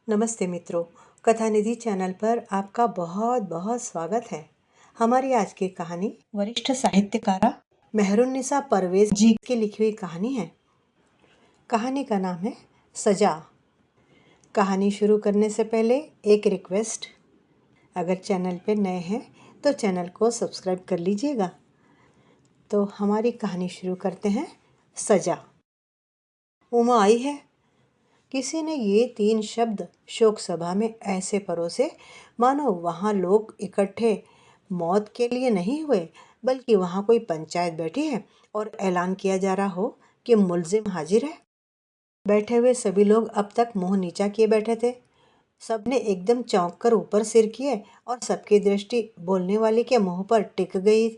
नमस्ते मित्रों, कथा निधि चैनल पर आपका बहुत बहुत स्वागत है। हमारी आज की कहानी वरिष्ठ साहित्यकारा मेहरुन्निसा परवेज जी की लिखी हुई कहानी है। कहानी का नाम है सजा। कहानी शुरू करने से पहले एक रिक्वेस्ट, अगर चैनल पे नए हैं तो चैनल को सब्सक्राइब कर लीजिएगा। तो हमारी कहानी शुरू करते हैं। सजा। उमा आई है। किसी ने ये 3 शब्द शोक सभा में ऐसे परोसे मानो वहाँ लोग इकट्ठे मौत के लिए नहीं हुए, बल्कि वहाँ कोई पंचायत बैठी है और ऐलान किया जा रहा हो कि मुल्जिम हाजिर है। बैठे हुए सभी लोग अब तक मुंह नीचा किए बैठे थे। सबने एकदम चौंक कर ऊपर सिर किए और सबकी दृष्टि बोलने वाले के मुंह पर टिक गई।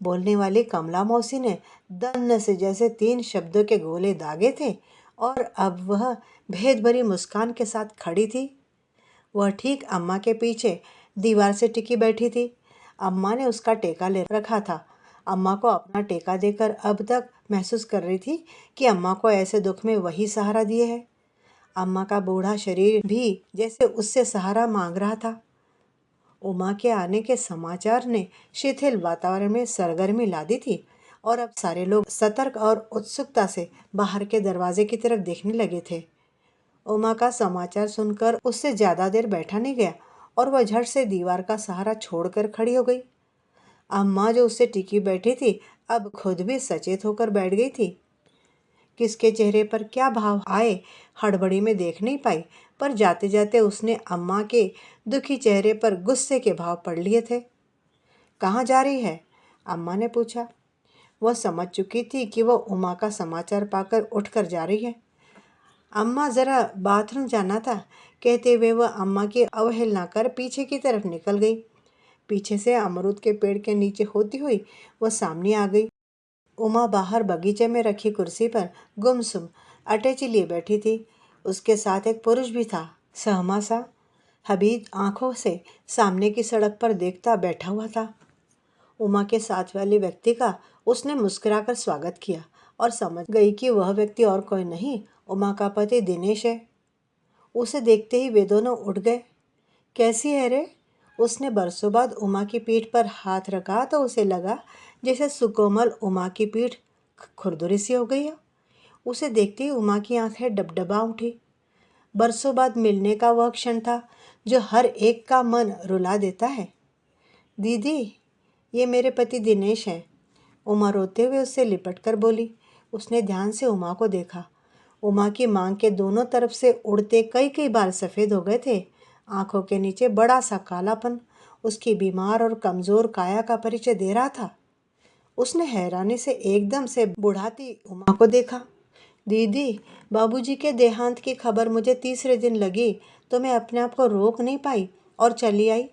बोलने वाली कमला मौसी ने दन्न से जैसे 3 शब्दों के गोले दागे थे और अब वह भेद भरी मुस्कान के साथ खड़ी थी। वह ठीक अम्मा के पीछे दीवार से टिकी बैठी थी। अम्मा ने उसका टेका ले रखा था। अम्मा को अपना टेका देकर अब तक महसूस कर रही थी कि अम्मा को ऐसे दुख में वही सहारा दिए है। अम्मा का बूढ़ा शरीर भी जैसे उससे सहारा मांग रहा था। उमा के आने के समाचार ने शिथिल वातावरण में सरगर्मी ला दी थी और अब सारे लोग सतर्क और उत्सुकता से बाहर के दरवाजे की तरफ देखने लगे थे। उमा का समाचार सुनकर उससे ज्यादा देर बैठा नहीं गया और वह झट से दीवार का सहारा छोड़कर खड़ी हो गई। अम्मा जो उससे टिकी बैठी थी अब खुद भी सचेत होकर बैठ गई थी। किसके चेहरे पर क्या भाव आए हड़बड़ी में देख नहीं पाई, पर जाते जाते उसने अम्मा के दुखी चेहरे पर गुस्से के भाव पढ़ लिए थे। कहाँ जा रही है? अम्मा ने पूछा। वह समझ चुकी थी कि वह उमा का समाचार पाकर उठकर जा रही है। अम्मा ज़रा बाथरूम जाना था, कहते हुए वह अम्मा की अवहेलना कर पीछे की तरफ निकल गई। पीछे से अमरूद के पेड़ के नीचे होती हुई वह सामने आ गई। उमा बाहर बगीचे में रखी कुर्सी पर गुमसुम अटैची लिए बैठी थी। उसके साथ एक पुरुष भी था, सहमा सा। हबीब आंखों से सामने की सड़क पर देखता बैठा हुआ था। उमा के साथ वाले व्यक्ति का उसने मुस्कुराकर स्वागत किया और समझ गई कि वह व्यक्ति और कोई नहीं, उमा का पति दिनेश है। उसे देखते ही वे दोनों उठ गए। कैसी है रे? उसने बरसों बाद उमा की पीठ पर हाथ रखा तो उसे लगा जैसे सुकोमल उमा की पीठ खुरदुरी सी हो गई है। उसे देखते ही उमा की आंखें डबडबा उठी। बरसों बाद मिलने का वह क्षण था जो हर एक का मन रुला देता है। दीदी, ये मेरे पति दिनेश हैं। उमा रोते हुए उससे लिपट कर बोली। उसने ध्यान से उमा को देखा। उमा की मांग के दोनों तरफ से उड़ते कई कई बाल सफ़ेद हो गए थे। आंखों के नीचे बड़ा सा कालापन उसकी बीमार और कमज़ोर काया का परिचय दे रहा था। उसने हैरानी से एकदम से बुढ़ाती उमा को देखा। दीदी, बाबूजी के देहांत की खबर मुझे तीसरे दिन लगी तो मैं अपने आप को रोक नहीं पाई और चली आई।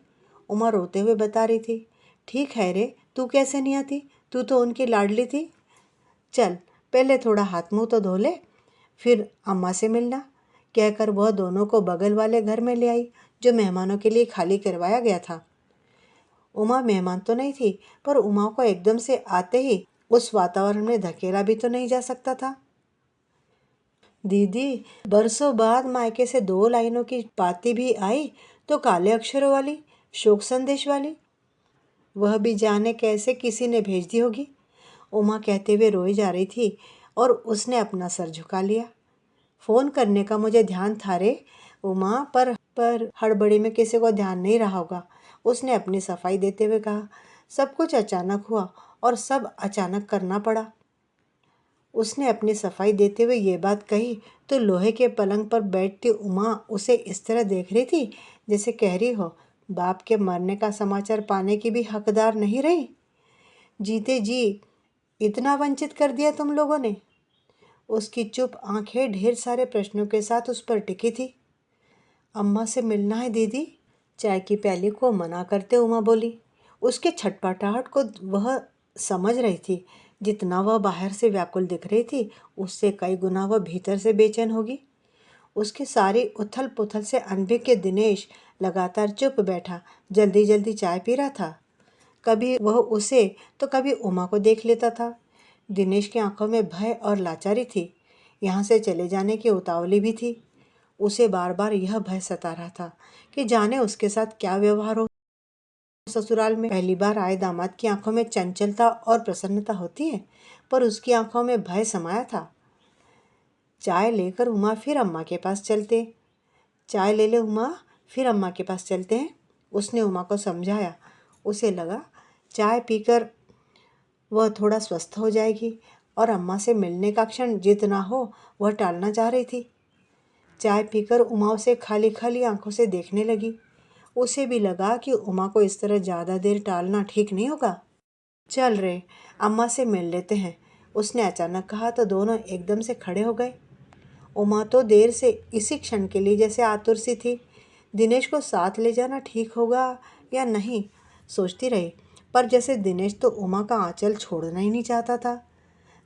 उमा रोते हुए बता रही थी। ठीक है रे, तू कैसे नहीं आती? तू तो उनकी लाडली थी। चल, पहले थोड़ा हाथ मुंह तो धो ले, फिर अम्मा से मिलना, कहकर वह दोनों को बगल वाले घर में ले आई जो मेहमानों के लिए खाली करवाया गया था। उमा मेहमान तो नहीं थी, पर उमा को एकदम से आते ही उस वातावरण में धकेला भी तो नहीं जा सकता था। दीदी, बरसों बाद मायके से 2 लाइनों की पाती भी आई तो काले अक्षरों वाली, शोक संदेश वाली। वह भी जाने कैसे किसी ने भेज दी होगी। उमा कहते हुए रोई जा रही थी और उसने अपना सर झुका लिया। फ़ोन करने का मुझे ध्यान था रे उमा, पर हड़बड़ी में किसी को ध्यान नहीं रहा होगा। उसने अपनी सफाई देते हुए कहा। सब कुछ अचानक हुआ और सब अचानक करना पड़ा। उसने अपनी सफाई देते हुए ये बात कही तो लोहे के पलंग पर बैठती उमा उसे इस तरह देख रही थी जैसे कह रही हो, बाप के मरने का समाचार पाने की भी हकदार नहीं रही। जीते जी इतना वंचित कर दिया तुम लोगों ने। उसकी चुप आंखें ढेर सारे प्रश्नों के साथ उस पर टिकी थी। अम्मा से मिलना है दीदी, चाय की प्याली को मना करते उमा बोली। उसके छटपटाहट को वह समझ रही थी। जितना वह बाहर से व्याकुल दिख रही थी, उससे कई गुना वह भीतर से बेचैन होगी। उसकी सारी उथल पुथल से अनभिज्ञ दिनेश लगातार चुप बैठा जल्दी जल्दी चाय पी रहा था। कभी वह उसे तो कभी उमा को देख लेता था। दिनेश की आंखों में भय और लाचारी थी। यहाँ से चले जाने की उतावली भी थी। उसे बार बार यह भय सता रहा था कि जाने उसके साथ क्या व्यवहार हो। ससुराल में पहली बार आए दामाद की आंखों में चंचलता और प्रसन्नता होती है, पर उसकी आंखों में भय समाया था। चाय लेकर उमा फिर अम्मा के पास चलते। चाय ले ले उमा, फिर अम्मा के पास चलते हैं, उसने उमा को समझाया। उसे लगा चाय पीकर वह थोड़ा स्वस्थ हो जाएगी और अम्मा से मिलने का क्षण जितना हो वह टालना चाह रही थी। चाय पीकर उमा उसे खाली खाली आंखों से देखने लगी। उसे भी लगा कि उमा को इस तरह ज़्यादा देर टालना ठीक नहीं होगा। चल रे, अम्मा से मिल लेते हैं, उसने अचानक कहा तो दोनों एकदम से खड़े हो गए। उमा तो देर से इसी क्षण के लिए जैसे आतुर सी थी। दिनेश को साथ ले जाना ठीक होगा या नहीं सोचती रही, पर जैसे दिनेश तो उमा का आंचल छोड़ना ही नहीं चाहता था।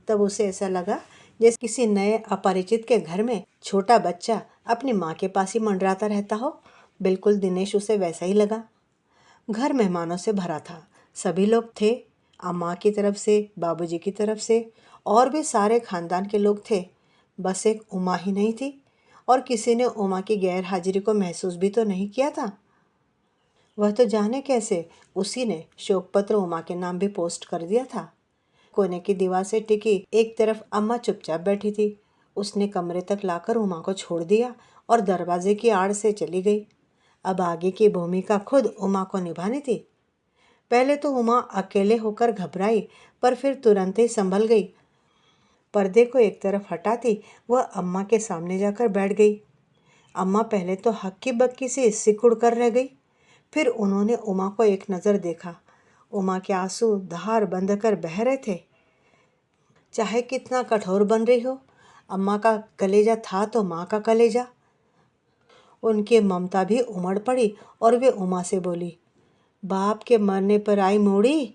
तब उसे ऐसा लगा जैसे किसी नए अपरिचित के घर में छोटा बच्चा अपनी माँ के पास ही मंडराता रहता हो। बिल्कुल दिनेश उसे वैसा ही लगा। घर मेहमानों से भरा था। सभी लोग थे, अम्मा की तरफ से, बाबूजी की तरफ से, और भी सारे खानदान के लोग थे। बस एक उमा ही नहीं थी, और किसी ने उमा की गैर हाजिरी को महसूस भी तो नहीं किया था। वह तो जाने कैसे उसी ने शोक पत्र उमा के नाम भी पोस्ट कर दिया था। कोने की दीवार से टिकी एक तरफ अम्मा चुपचाप बैठी थी। उसने कमरे तक लाकर उमा को छोड़ दिया और दरवाजे की आड़ से चली गई। अब आगे की भूमिका खुद उमा को निभानी थी। पहले तो उमा अकेले होकर घबराई, पर फिर तुरंत ही संभल गई। पर्दे को एक तरफ हटाती वह अम्मा के सामने जाकर बैठ गई। अम्मा पहले तो हक्की बक्की से सिकुड़ कर रह गई, फिर उन्होंने उमा को एक नज़र देखा। उमा के आंसू धार बंध कर बह रहे थे। चाहे कितना कठोर बन रही हो, अम्मा का कलेजा था तो माँ का कलेजा। उनकी ममता भी उमड़ पड़ी और वे उमा से बोली, बाप के मरने पर आई मोड़ी।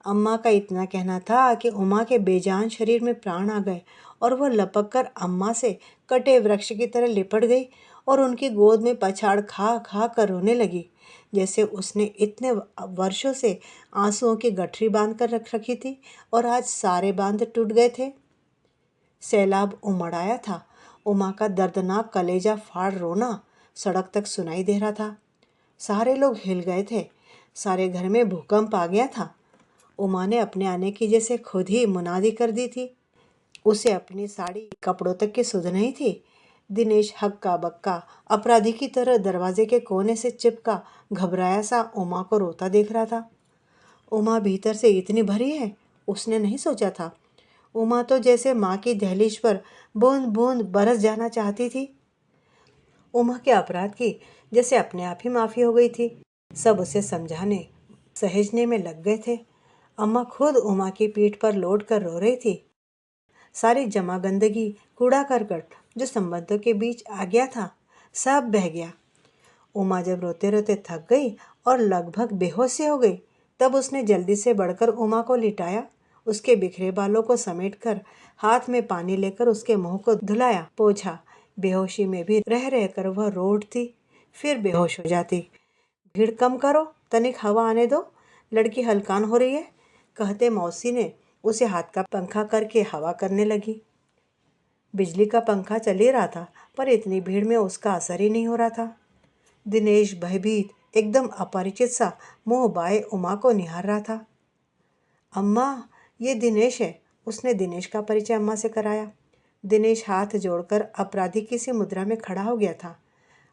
अम्मा का इतना कहना था कि उमा के बेजान शरीर में प्राण आ गए और वह लपक कर अम्मा से कटे वृक्ष की तरह लिपट गई और उनकी गोद में पछाड़ खा खा कर रोने लगी, जैसे उसने इतने वर्षों से आंसुओं की गठरी बांध कर रख रखी थी और आज सारे बांध टूट गए थे। सैलाब उमड़ आया था। उमा का दर्दनाक कलेजा फाड़ रोना सड़क तक सुनाई दे रहा था। सारे लोग हिल गए थे। सारे घर में भूकंप आ गया था। उमा ने अपने आने की जैसे खुद ही मुनादी कर दी थी। उसे अपनी साड़ी कपड़ों तक की सुध नहीं थी। दिनेश हक्का बक्का अपराधी की तरह दरवाजे के कोने से चिपका घबराया सा उमा को रोता देख रहा था। उमा भीतर से इतनी भरी है, उसने नहीं सोचा था। उमा तो जैसे माँ की दहलीज पर बूंद बूंद बरस जाना चाहती थी। उमा के अपराध की जैसे अपने आप ही माफ़ी हो गई थी। सब उसे समझाने सहेजने में लग गए थे। अम्मा खुद उमा की पीठ पर लौट कर रो रही थी। सारी जमा गंदगी, कूड़ा करकट जो संबंधों के बीच आ गया था, सब बह गया। उमा जब रोते रोते थक गई और लगभग बेहोश हो गई, तब उसने जल्दी से बढ़कर उमा को लिटाया, उसके बिखरे बालों को समेटकर हाथ में पानी लेकर उसके मुंह को धुलाया पोंछा। बेहोशी में भी रह रहकर वह रो उठती, फिर बेहोश हो जाती। भीड़ कम करो, तनिक हवा आने दो, लड़की हलकान हो रही है, कहते मौसी ने उसे हाथ का पंखा करके हवा करने लगी। बिजली का पंखा चल ही रहा था, पर इतनी भीड़ में उसका असर ही नहीं हो रहा था। दिनेश भयभीत, एकदम अपरिचित सा मुंह बाए उमा को निहार रहा था। अम्मा, ये दिनेश है, उसने दिनेश का परिचय अम्मा से कराया। दिनेश हाथ जोड़कर अपराधी की सी मुद्रा में खड़ा हो गया था।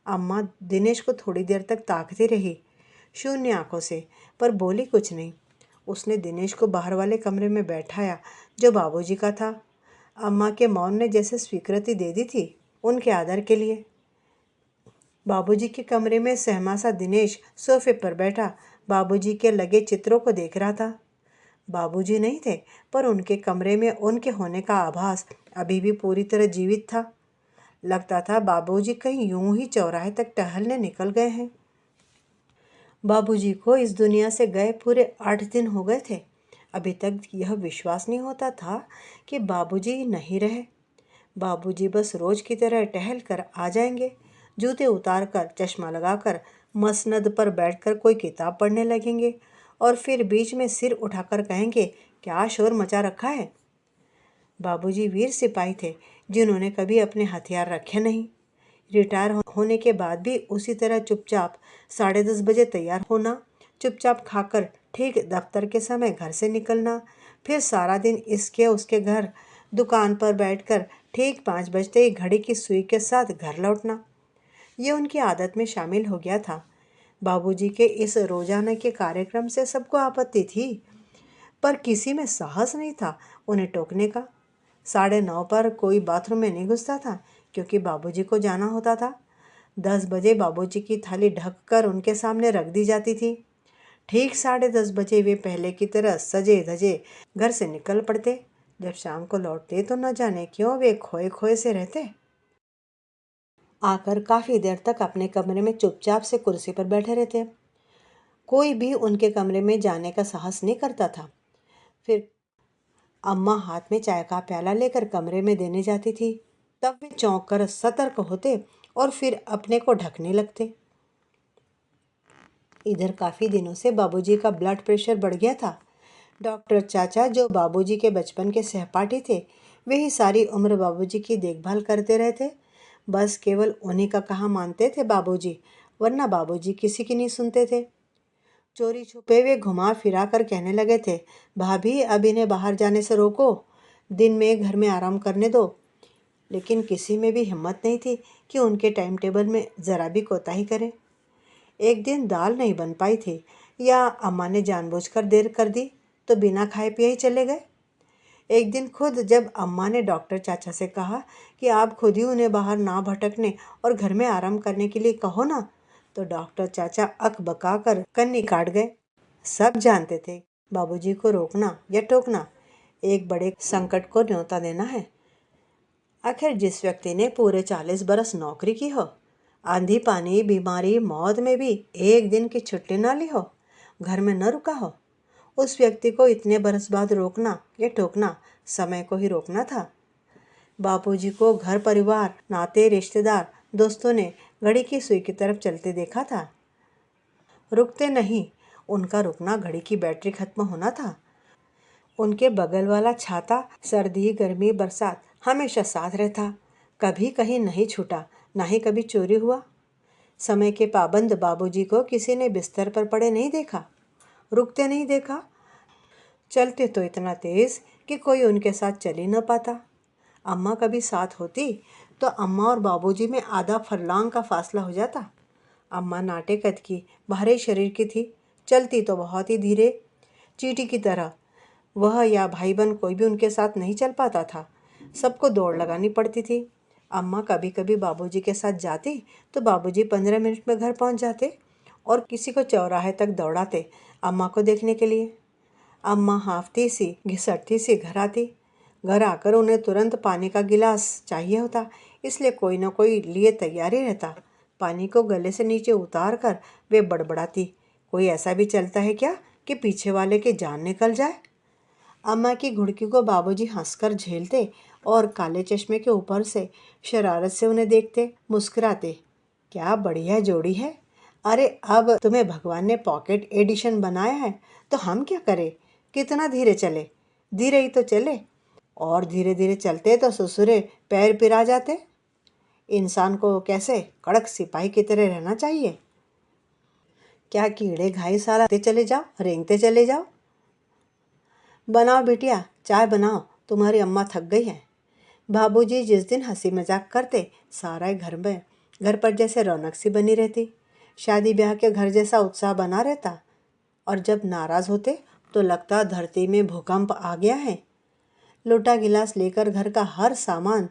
अम्मा दिनेश को थोड़ी देर तक ताकती रही, शून्य आंखों से, पर बोली कुछ नहीं। उसने दिनेश को बाहर वाले कमरे में बैठाया जो बाबूजी का था। अम्मा के मौन ने जैसे स्वीकृति दे दी थी उनके आदर के लिए। बाबूजी के कमरे में सहमा सा दिनेश सोफे पर बैठा बाबूजी के लगे चित्रों को देख रहा था। बाबूजी नहीं थे, पर उनके कमरे में उनके होने का आभास अभी भी पूरी तरह जीवित था। लगता था बाबूजी कहीं यूं ही चौराहे तक टहलने निकल गए हैं। बाबूजी को इस दुनिया से गए पूरे 8 दिन हो गए थे। अभी तक यह विश्वास नहीं होता था कि बाबूजी नहीं रहे। बाबूजी बस रोज की तरह टहल कर आ जाएंगे, जूते उतार कर, चश्मा लगाकर मसनद पर बैठकर कोई किताब पढ़ने लगेंगे और फिर बीच में सिर उठाकर कहेंगे, क्या शोर मचा रखा है। बाबूजी वीर सिपाही थे जिन्होंने कभी अपने हथियार रखे नहीं। रिटायर होने के बाद भी उसी तरह चुपचाप 10:30 बजे तैयार होना, चुपचाप खाकर ठीक दफ्तर के समय घर से निकलना, फिर सारा दिन इसके उसके घर दुकान पर बैठकर ठीक 5 बजते ही घड़ी की सुई के साथ घर लौटना। ये उनकी आदत में शामिल हो गया था। बाबूजी के इस रोजाना के कार्यक्रम से सबको आपत्ति थी, पर किसी में साहस नहीं था उन्हें टोकने का। 9:30 पर कोई बाथरूम में नहीं घुसता था, क्योंकि बाबूजी को जाना होता था। 10 बजे बाबूजी की थाली ढक कर उनके सामने रख दी जाती थी। ठीक 10:30 बजे वे पहले की तरह सजे धजे घर से निकल पड़ते। जब शाम को लौटते तो न जाने क्यों वे खोए खोए से रहते। आकर काफी देर तक अपने कमरे में चुपचाप से कुर्सी पर बैठे रहते। कोई भी उनके कमरे में जाने का साहस नहीं करता था। फिर अम्मा हाथ में चाय का प्याला लेकर कमरे में देने जाती थी, तब वे चौंक कर सतर्क होते और फिर अपने को ढकने लगते। इधर काफी दिनों से बाबूजी का ब्लड प्रेशर बढ़ गया था। डॉक्टर चाचा, जो बाबूजी के बचपन के सहपाठी थे, वे ही सारी उम्र बाबूजी की देखभाल करते रहते। बस केवल उन्हीं का कहा मानते थे बाबूजी, वरना बाबूजी किसी की नहीं सुनते थे। चोरी छुपे वे घुमा फिरा कर कहने लगे थे, भाभी अब इन्हें बाहर जाने से रोको, दिन में घर में आराम करने दो। लेकिन किसी में भी हिम्मत नहीं थी कि उनके टाइम टेबल में ज़रा भी कोताही करे। एक दिन दाल नहीं बन पाई थी, या अम्मा ने जानबूझकर देर कर दी, तो बिना खाए पिए ही चले गए। एक दिन खुद जब अम्मा ने डॉक्टर चाचा से कहा कि आप खुद ही उन्हें बाहर ना भटकने और घर में आराम करने के लिए कहो ना, तो डॉक्टर चाचा अक बका कर कन्नी काट गए। सब जानते थे बाबूजी को रोकना या टोकना एक बड़े संकट को न्योता देना है। आखिर जिस व्यक्ति ने पूरे 40 बरस नौकरी की हो, आंधी पानी बीमारी मौत में भी एक दिन की छुट्टी ना ली हो, घर में न रुका हो, उस व्यक्ति को इतने बरस बाद रोकना या टोकना समय को ही रोकना था। बापूजी को घर परिवार नाते रिश्तेदार दोस्तों ने घड़ी की सुई की तरफ चलते देखा था। रुकते नहीं, उनका रुकना घड़ी की बैटरी खत्म होना था। उनके बगल वाला छाता सर्दी गर्मी बरसात हमेशा साथ रहता, कभी कहीं नहीं छूटा, ना ही कभी चोरी हुआ। समय के पाबंद बाबूजी को किसी ने बिस्तर पर पड़े नहीं देखा, रुकते नहीं देखा। चलते तो इतना तेज कि कोई उनके साथ चल ही न पाता। अम्मा कभी साथ होती तो अम्मा और बाबूजी में आधा फरलांग का फासला हो जाता। अम्मा नाटे कद की, भारी शरीर की थी, चलती तो बहुत ही धीरे, चींटी की तरह। वह या भाई बहन कोई भी उनके साथ नहीं चल पाता था, सबको दौड़ लगानी पड़ती थी। अम्मा कभी कभी बाबूजी के साथ जाती तो बाबूजी 15 मिनट में घर पहुंच जाते और किसी को चौराहे तक दौड़ाते अम्मा को देखने के लिए। अम्मा हांफती सी घिसटती सी घर आती। घर आकर उन्हें तुरंत पानी का गिलास चाहिए होता, इसलिए कोई न कोई लिए तैयार ही रहता। पानी को गले से नीचे उतार कर वे बड़बड़ाती, कोई ऐसा भी चलता है क्या कि पीछे वाले की जान निकल जाए। अम्मा की घुड़की को बाबूजी हंसकर झेलते और काले चश्मे के ऊपर से शरारत से उन्हें देखते, मुस्कुराते, क्या बढ़िया जोड़ी है। अरे अब तुम्हें भगवान ने पॉकेट एडिशन बनाया है तो हम क्या करें, कितना धीरे चले, धीरे ही तो चले, और धीरे धीरे चलते तो ससुरे पैर पिरा जाते। इंसान को कैसे कड़क सिपाही की तरह रहना चाहिए। क्या कीड़े घाई सालाते चले जाओ, रेंगते चले जाओ। बनाओ बिटिया, चाय बनाओ, तुम्हारी अम्मा थक गई है। बाबूजी जिस दिन हंसी मजाक करते, सारा घर पर जैसे रौनक सी बनी रहती, शादी ब्याह के घर जैसा उत्साह बना रहता। और जब नाराज होते तो लगता धरती में भूकंप आ गया है। लोटा गिलास लेकर घर का हर सामान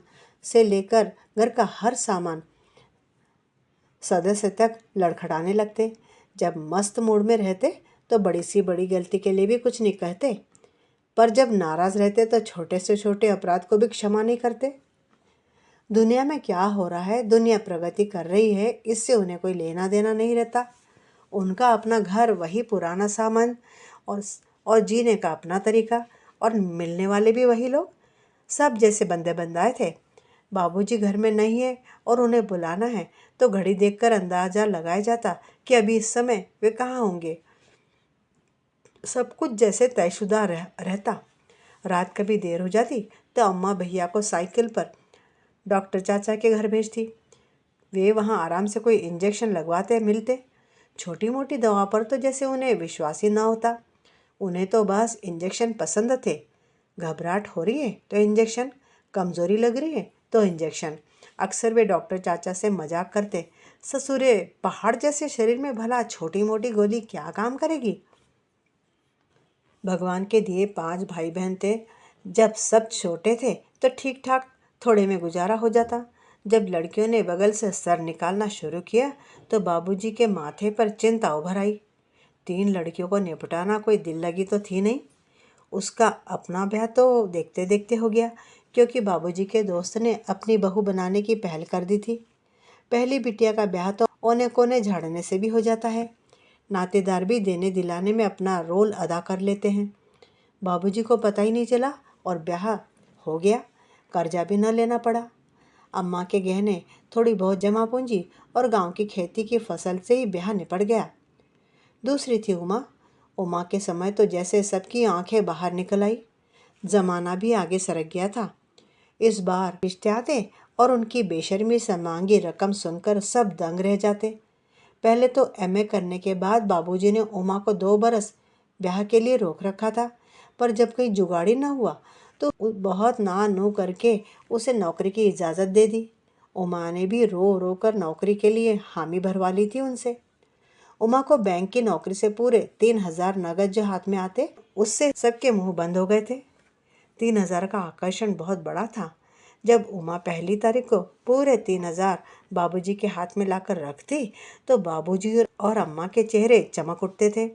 सदस्य तक लड़खड़ाने लगते। जब मस्त मूड में रहते तो बड़ी सी बड़ी गलती के लिए भी कुछ नहीं कहते, पर जब नाराज रहते तो छोटे से छोटे अपराध को भी क्षमा नहीं करते। दुनिया में क्या हो रहा है, दुनिया प्रगति कर रही है, इससे उन्हें कोई लेना देना नहीं रहता। उनका अपना घर, वही पुराना सामान और जीने का अपना तरीका, और मिलने वाले भी वही लोग, सब जैसे बंदे बंदाए थे। बाबूजी घर में नहीं है और उन्हें बुलाना है तो घड़ी देखकर अंदाजा लगाया जाता कि अभी इस समय वे कहाँ होंगे। सब कुछ जैसे तयशुदा रहता। रात कभी देर हो जाती तो अम्मा भैया को साइकिल पर डॉक्टर चाचा के घर भेजती। वे वहाँ आराम से कोई इंजेक्शन लगवाते मिलते। छोटी मोटी दवा पर तो जैसे उन्हें विश्वास ही ना होता। उन्हें तो बस इंजेक्शन पसंद थे। घबराहट हो रही है तो इंजेक्शन, कमज़ोरी लग रही है तो इंजेक्शन। अक्सर वे डॉक्टर चाचा से मजाक करते, ससुरे पहाड़ जैसे शरीर में भला छोटी मोटी गोली क्या काम करेगी। भगवान के दिए 5 भाई बहन थे। जब सब छोटे थे तो ठीक ठाक थोड़े में गुजारा हो जाता। जब लड़कियों ने बगल से सर निकालना शुरू किया तो बाबूजी के माथे पर चिंता उभर आई। 3 लड़कियों को निपटाना कोई दिल लगी तो थी नहीं। उसका अपना ब्याह तो देखते देखते हो गया, क्योंकि बाबूजी के दोस्त ने अपनी बहू बनाने की पहल कर दी थी। पहली बिटिया का ब्याह तो औने कोने झाड़ने से भी हो जाता है। नातेदार भी देने दिलाने में अपना रोल अदा कर लेते हैं। बाबूजी को पता ही नहीं चला और ब्याह हो गया। कर्जा भी न लेना पड़ा। अम्मा के गहने, थोड़ी बहुत जमा पूंजी और गांव की खेती की फसल से ही ब्याह निपट गया। दूसरी थी उमा। उमा के समय तो जैसे सबकी आंखें बाहर निकल आई। जमाना भी आगे सरक गया था। इस बार रिश्ते आते और उनकी बेशर्मी से मांगी रकम सुनकर सब दंग रह जाते। पहले तो एमए करने के बाद बाबूजी ने उमा को 2 बरस ब्याह के लिए रोक रखा था, पर जब कहीं जुगाड़ी न हुआ तो बहुत ना नू करके उसे नौकरी की इजाज़त दे दी। उमा ने भी रो रो कर नौकरी के लिए हामी भरवा ली थी उनसे। उमा को बैंक की नौकरी से पूरे 3,000 नगद जो हाथ में आते, उससे सबके मुंह बंद हो गए थे। 3,000 का आकर्षण बहुत बड़ा था। जब उमा पहली तारीख को पूरे 3,000 बाबूजी के हाथ में लाकर रखती तो बाबूजी और अम्मा के चेहरे चमक उठते थे।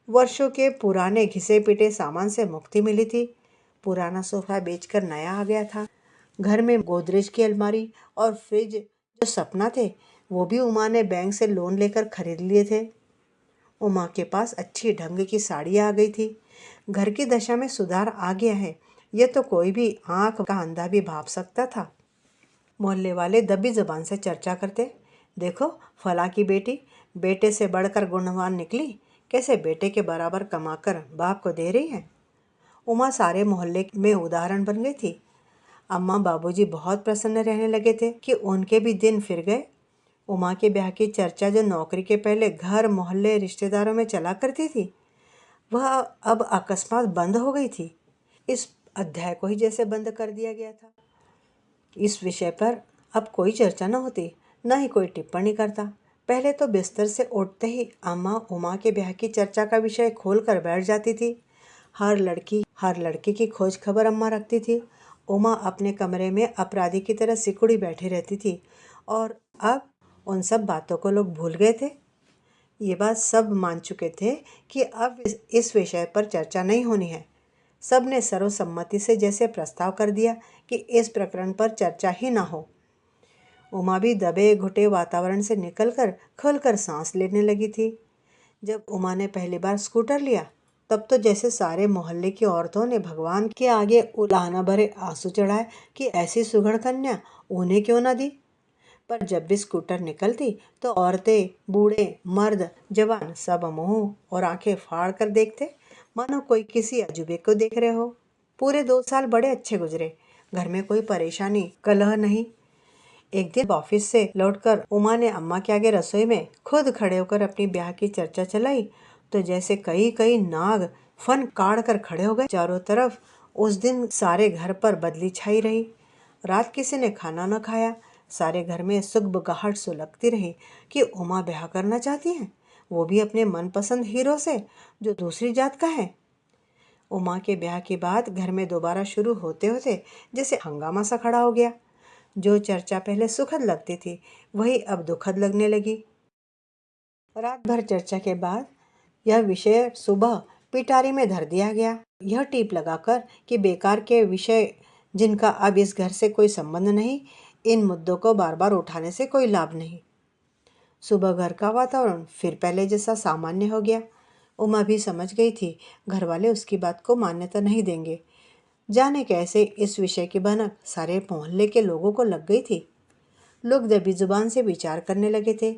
वर्षों के पुराने घिसे पिटे सामान से मुक्ति मिली थी। पुराना सोफा बेचकर नया आ गया था। घर में गोदरेज की अलमारी और फ्रिज जो सपना थे, वो भी उमा ने बैंक से लोन लेकर खरीद लिए थे। उमा के पास अच्छी ढंग की साड़ी आ गई थी। घर की दशा में सुधार आ गया है, यह तो कोई भी आंख का अंधा भी भाप सकता था। मोहल्ले वाले दबी जुबान से चर्चा करते, देखो फला की बेटी बेटे से बढ़कर गुणवान निकली, कैसे बेटे के बराबर कमाकर बाप को दे रही है। उमा सारे मोहल्ले में उदाहरण बन गई थी। अम्मा बाबूजी बहुत प्रसन्न रहने लगे थे कि उनके भी दिन फिर गए। उमा के ब्याह की चर्चा जो नौकरी के पहले घर मोहल्ले रिश्तेदारों में चला करती थी, वह अब अकस्मात बंद हो गई थी। इस अध्याय को ही जैसे बंद कर दिया गया था। इस विषय पर अब कोई चर्चा न होती, न ही कोई टिप्पणी करता। पहले तो बिस्तर से उठते ही अम्मा उमा के ब्याह की चर्चा का विषय खोल कर बैठ जाती थी। हर लड़की की खोज खबर अम्मा रखती थी। उमा अपने कमरे में अपराधी की तरह सिकुड़ी बैठी रहती थी और अब उन सब बातों को लोग भूल गए थे। ये बात सब मान चुके थे कि अब इस विषय पर चर्चा नहीं होनी है। सब ने सर्वसम्मति से जैसे प्रस्ताव कर दिया कि इस प्रकरण पर चर्चा ही ना हो। उमा भी दबे घुटे वातावरण से निकलकर खुलकर सांस लेने लगी थी। जब उमा ने पहली बार स्कूटर लिया तब तो जैसे सारे मोहल्ले की औरतों ने भगवान के आगे उलाहना भरे आंसू चढ़ाए कि ऐसी सुघड़ कन्या उन्हें क्यों ना दी। पर जब भी स्कूटर निकलती तो औरतें, बूढ़े, मर्द, जवान सब मुंह और आंखें फाड़ कर देखते, मानो कोई किसी अजूबे को देख रहे हो। पूरे 2 साल बड़े अच्छे गुजरे। घर में कोई परेशानी, कलह नहीं। एक दिन ऑफिस से लौटकर उमा ने अम्मा के आगे रसोई में खुद खड़े होकर अपनी ब्याह की चर्चा चलाई तो जैसे कई कई नाग फन काढ़ कर खड़े हो गए। चारों तरफ उस दिन सारे घर पर बदली छाई रही। रात किसी ने खाना न खाया। सारे घर में सुगबुगाहट सुलगती रही कि उमा ब्याह करना चाहती हैं, वो भी अपने मनपसंद हीरो से जो दूसरी जात का है। उमा के ब्याह की बात घर में दोबारा शुरू होते होते जैसे हंगामा सा खड़ा हो गया। जो चर्चा पहले सुखद लगती थी वही अब दुखद लगने लगी। रात भर चर्चा के बाद यह विषय सुबह पिटारी में धर दिया गया, यह टीप लगाकर कि बेकार के विषय जिनका अब इस घर से कोई संबंध नहीं, इन मुद्दों को बार बार उठाने से कोई लाभ नहीं। सुबह घर का वातावरण फिर पहले जैसा सामान्य हो गया। उमा भी समझ गई थी घर वाले उसकी बात को मान्यता नहीं देंगे। जाने कैसे इस विषय की भनक सारे मोहल्ले के लोगों को लग गई थी। लोग दबी जुबान से विचार करने लगे थे।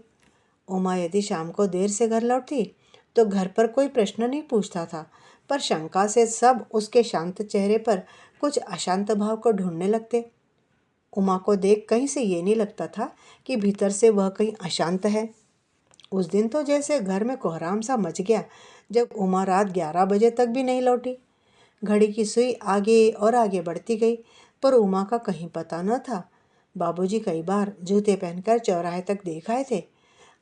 उमा यदि शाम को देर से घर लौटती तो घर पर कोई प्रश्न नहीं पूछता था, पर शंका से सब उसके शांत चेहरे पर कुछ अशांत भाव को ढूंढने लगते। उमा को देख कहीं से ये नहीं लगता था कि भीतर से वह कहीं अशांत है। उस दिन तो जैसे घर में कोहराम सा मच गया जब उमा रात 11 बजे तक भी नहीं लौटी। घड़ी की सुई आगे और आगे बढ़ती गई, पर उमा का कहीं पता न था। बाबूजी कई बार जूते पहनकर चौराहे तक देख आए थे।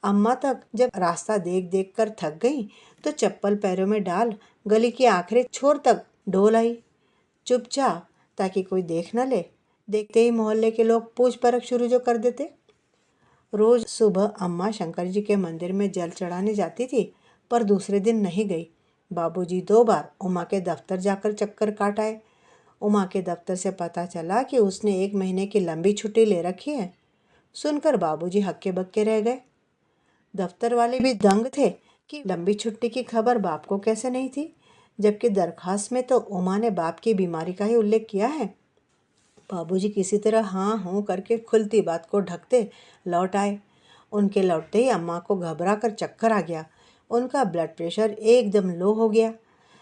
अम्मा तक जब रास्ता देख देख कर थक गई तो चप्पल पैरों में डाल गली के आखिरी छोर तक डोल आई, चुपचाप, ताकि कोई देख न ले। देखते ही मोहल्ले के लोग पूछ परख शुरू जो कर देते। रोज सुबह अम्मा शंकर जी के मंदिर में जल चढ़ाने जाती थी, पर दूसरे दिन नहीं गई। बाबूजी 2 बार उमा के दफ्तर जाकर चक्कर काट आए। उमा के दफ्तर से पता चला कि उसने 1 महीने की लंबी छुट्टी ले रखी है। सुनकर बाबूजी हक्के बक्के रह गए। दफ्तर वाले भी दंग थे कि लंबी छुट्टी की खबर बाप को कैसे नहीं थी, जबकि दरखास्त में तो उमा ने बाप की बीमारी का ही उल्लेख किया है। बाबूजी किसी तरह हाँ हूँ करके खुलती बात को ढकते लौट आए। उनके लौटते ही अम्मा को घबरा कर चक्कर आ गया। उनका ब्लड प्रेशर एकदम लो हो गया।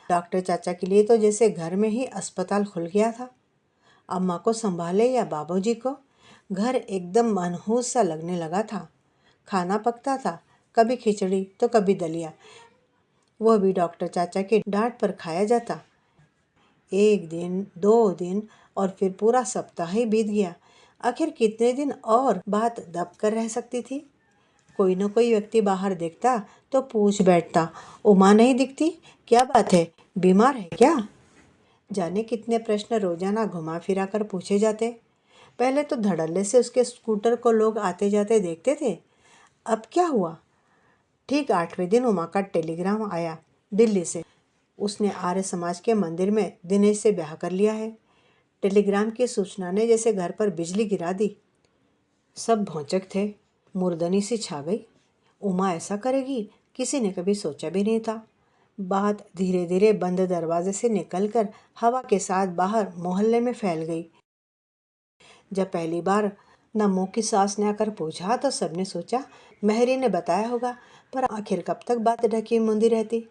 डॉक्टर चाचा के लिए तो जैसे घर में ही अस्पताल खुल गया था। अम्मा को संभाले या बाबूजी को, घर एकदम मनहूस सा लगने लगा था। खाना पकता था, कभी खिचड़ी तो कभी दलिया, वह भी डॉक्टर चाचा की डांट पर खाया जाता। 1 दिन, 2 दिन और फिर पूरा सप्ताह ही बीत गया। आखिर कितने दिन और बात दब कर रह सकती थी। कोई न कोई व्यक्ति बाहर दिखता तो पूछ बैठता, उमा नहीं दिखती, क्या बात है, बीमार है क्या? जाने कितने प्रश्न रोजाना घुमा फिरा कर पूछे जाते। पहले तो धड़ल्ले से उसके स्कूटर को लोग आते जाते देखते थे। अब क्या हुआ? ठीक 8वें दिन उमा का टेलीग्राम आया दिल्ली से। उसने आर्य समाज के मंदिर में दिनेश से ब्याह कर लिया है। टेलीग्राम की सूचना ने जैसे घर पर बिजली गिरा दी। सब भौचक थे। मुर्दनी सी छा गई। उमा ऐसा करेगी, किसी ने कभी सोचा भी नहीं था। बात धीरे धीरे बंद दरवाजे से निकलकर हवा के साथ बाहर मोहल्ले में फैल गई। जब पहली बार नमो की सास ने आकर पूछा तो सबने सोचा मेहरी ने बताया होगा, पर आखिर कब तक बात ढकी मुंदी रहती।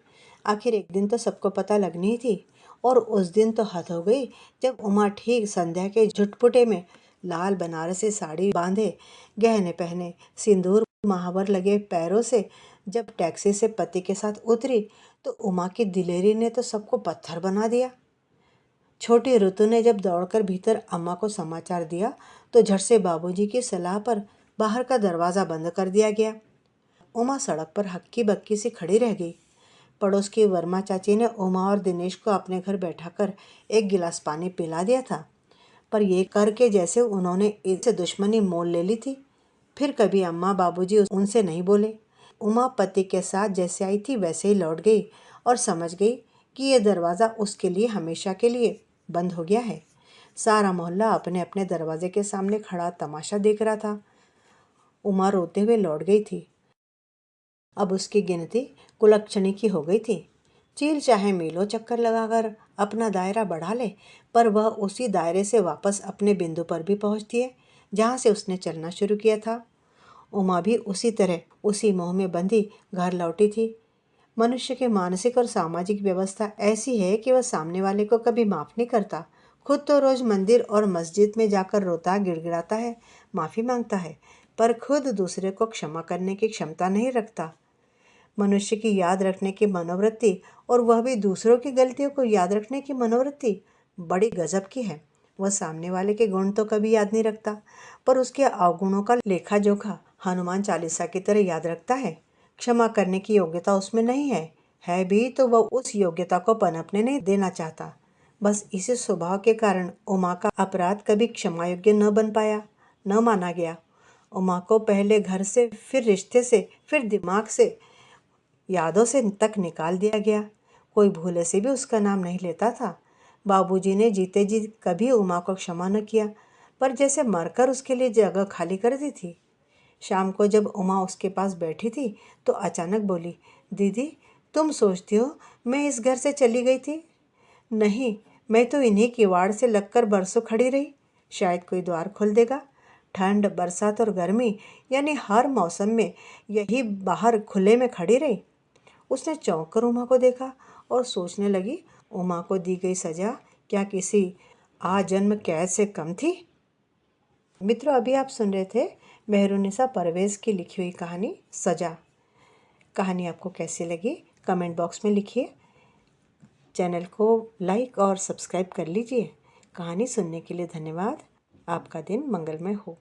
आखिर एक दिन तो सबको पता लगनी थी, और उस दिन तो हद हो गई जब उमा ठीक संध्या के झुटपुटे में लाल बनारसी साड़ी बांधे, गहने पहने, सिंदूर महावर लगे पैरों से जब टैक्सी से पति के साथ उतरी तो उमा की दिलेरी ने तो सबको पत्थर बना दिया। छोटी ऋतु ने जब दौड़कर भीतर अम्मा को समाचार दिया तो झट से बाबूजी की सलाह पर बाहर का दरवाज़ा बंद कर दिया गया। उमा सड़क पर हक्की बक्की सी खड़ी रह गई। पड़ोस की वर्मा चाची ने उमा और दिनेश को अपने घर बैठाकर 1 गिलास पानी पिला दिया था, पर यह करके जैसे उन्होंने इससे दुश्मनी मोल ले ली थी। फिर कभी अम्मा बाबूजी उनसे नहीं बोले। उमा पति के साथ जैसे आई थी वैसे ही लौट गई और समझ गई कि यह दरवाज़ा उसके लिए हमेशा के लिए बंद हो गया है। सारा मोहल्ला अपने अपने दरवाजे के सामने खड़ा तमाशा देख रहा था। उमा रोते हुए लौट गई थी। अब उसकी गिनती कुलक्षणी की हो गई थी। चील चाहे मीलों चक्कर लगाकर अपना दायरा बढ़ा ले, पर वह उसी दायरे से वापस अपने बिंदु पर भी पहुंचती है जहां से उसने चलना शुरू किया था। उमा भी उसी तरह उसी मोह में बंधी घर लौटी थी। मनुष्य के मानसिक और सामाजिक व्यवस्था ऐसी है कि वह सामने वाले को कभी माफ़ नहीं करता। खुद तो रोज़ मंदिर और मस्जिद में जाकर रोता गिड़गिड़ाता है, माफ़ी मांगता है, पर खुद दूसरे को क्षमा करने की क्षमता नहीं रखता। मनुष्य की याद रखने की मनोवृत्ति, और वह भी दूसरों की गलतियों को याद रखने की मनोवृत्ति, बड़ी गजब की है। वह सामने वाले के गुण तो कभी याद नहीं रखता, पर उसके अवगुणों का लेखा जोखा हनुमान चालीसा की तरह याद रखता है। क्षमा करने की योग्यता उसमें नहीं है भी तो वह उस योग्यता को पनपने नहीं देना चाहता। बस इसी स्वभाव के कारण उमा का अपराध कभी क्षमा योग्य न बन पाया, न माना गया। उमा को पहले घर से, फिर रिश्ते से, फिर दिमाग से, यादों से तक निकाल दिया गया। कोई भूले से भी उसका नाम नहीं लेता था। बाबूजी ने जीते जी कभी उमा को क्षमा न किया, पर जैसे मरकर उसके लिए जगह खाली कर दी थी। शाम को जब उमा उसके पास बैठी थी तो अचानक बोली, दीदी तुम सोचती हो मैं इस घर से चली गई थी? नहीं, मैं तो इन्हीं किवाड़ से लगकर बरसों खड़ी रही। शायद कोई द्वार खोल देगा। ठंड, बरसात और गर्मी, यानी हर मौसम में यही बाहर खुले में खड़ी रही। उसने चौंक कर उमा को देखा और सोचने लगी, उमा को दी गई सजा क्या किसी आजन्म कैद से कम थी? मित्रों, अभी आप सुन रहे थे मेहरुन्निसा परवेज़ की लिखी हुई कहानी सजा। कहानी आपको कैसी लगी कमेंट बॉक्स में लिखिए। चैनल को लाइक और सब्सक्राइब कर लीजिए। कहानी सुनने के लिए धन्यवाद। आपका दिन मंगलमय हो।